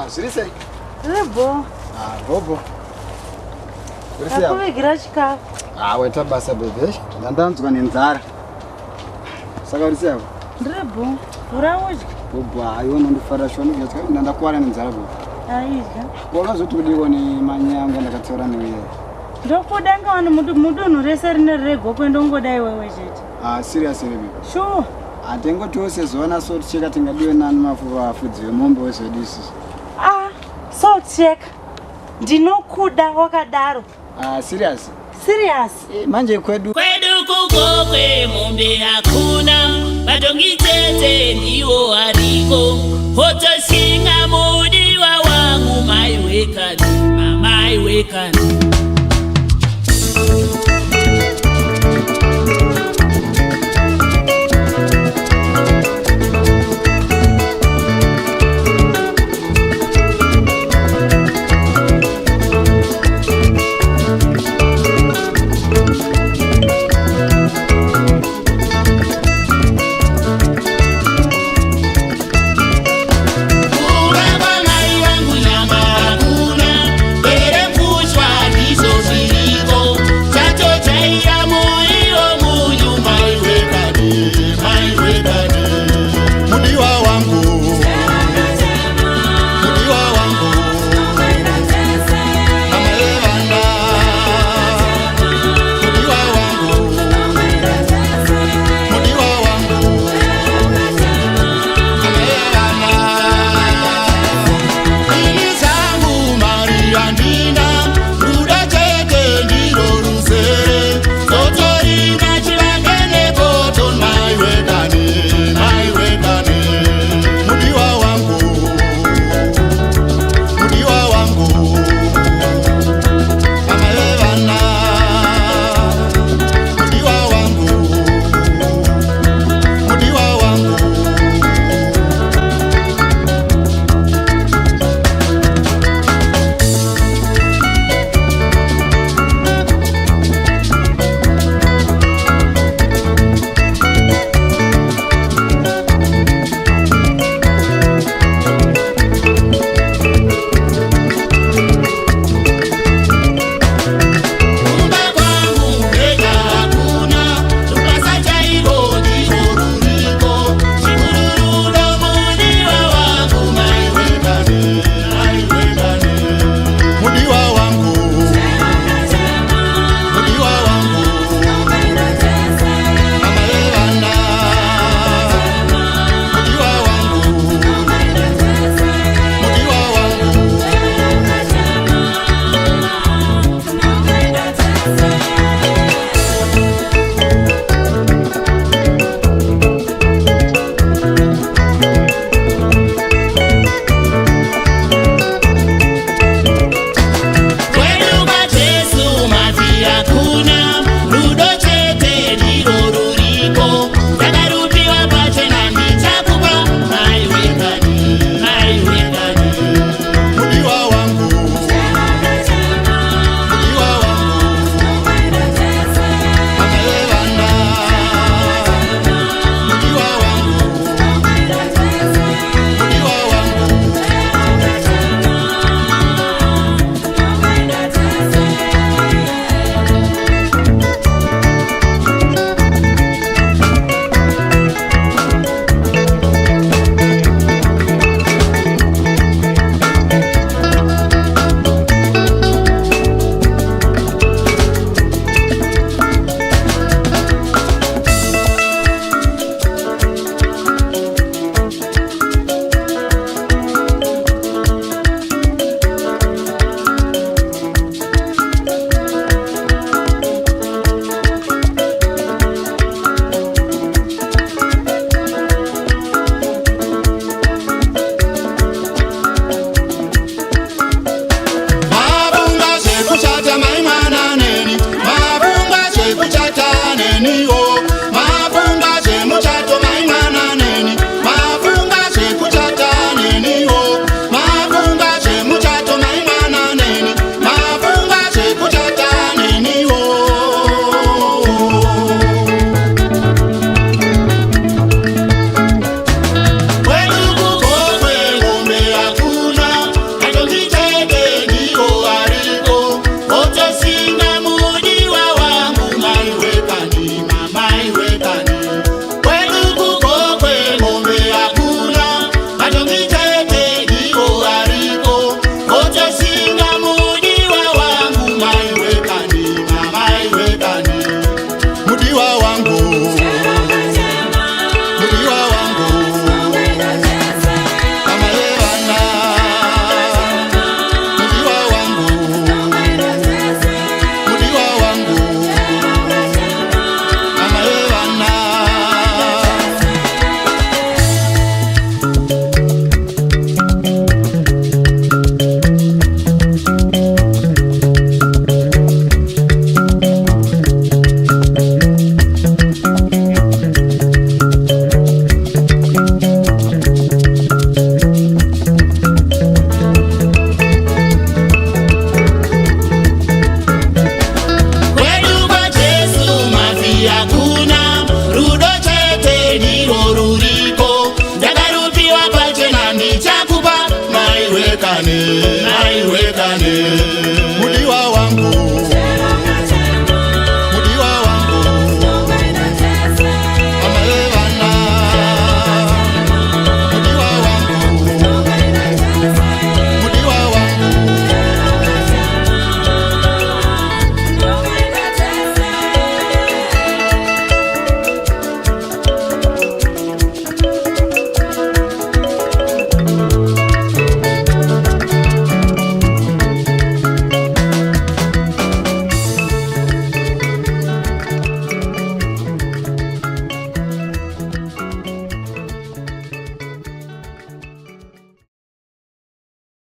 zviri sei? Rebo. Bobo. Akuvigira chikafu. Waita basa bebe. Ndandanzwa nenzara. Saka uri sei? Rebo. Uraudya. Bobo, aiwa ndofara shoni kudzika ndandakuwara nenzara bobo. Aidya. Wakazoti kudiko ni manyanga ndakatsaura newe. Ndokuda ngawana mudunhu rese rine rego kwenda ngodai wewe chete. Serious baby. Sure. Atingotose zona so ticheka tingadiwe nani mafudzi vemombe wezvedisi. So cheka. Ndinokuda wakadaro. Serious? Serious. Manje kwedu kugokwe mombe hakuna madongi tete ndiwo wariko hotoshinga mudi wa wangu mai wekani.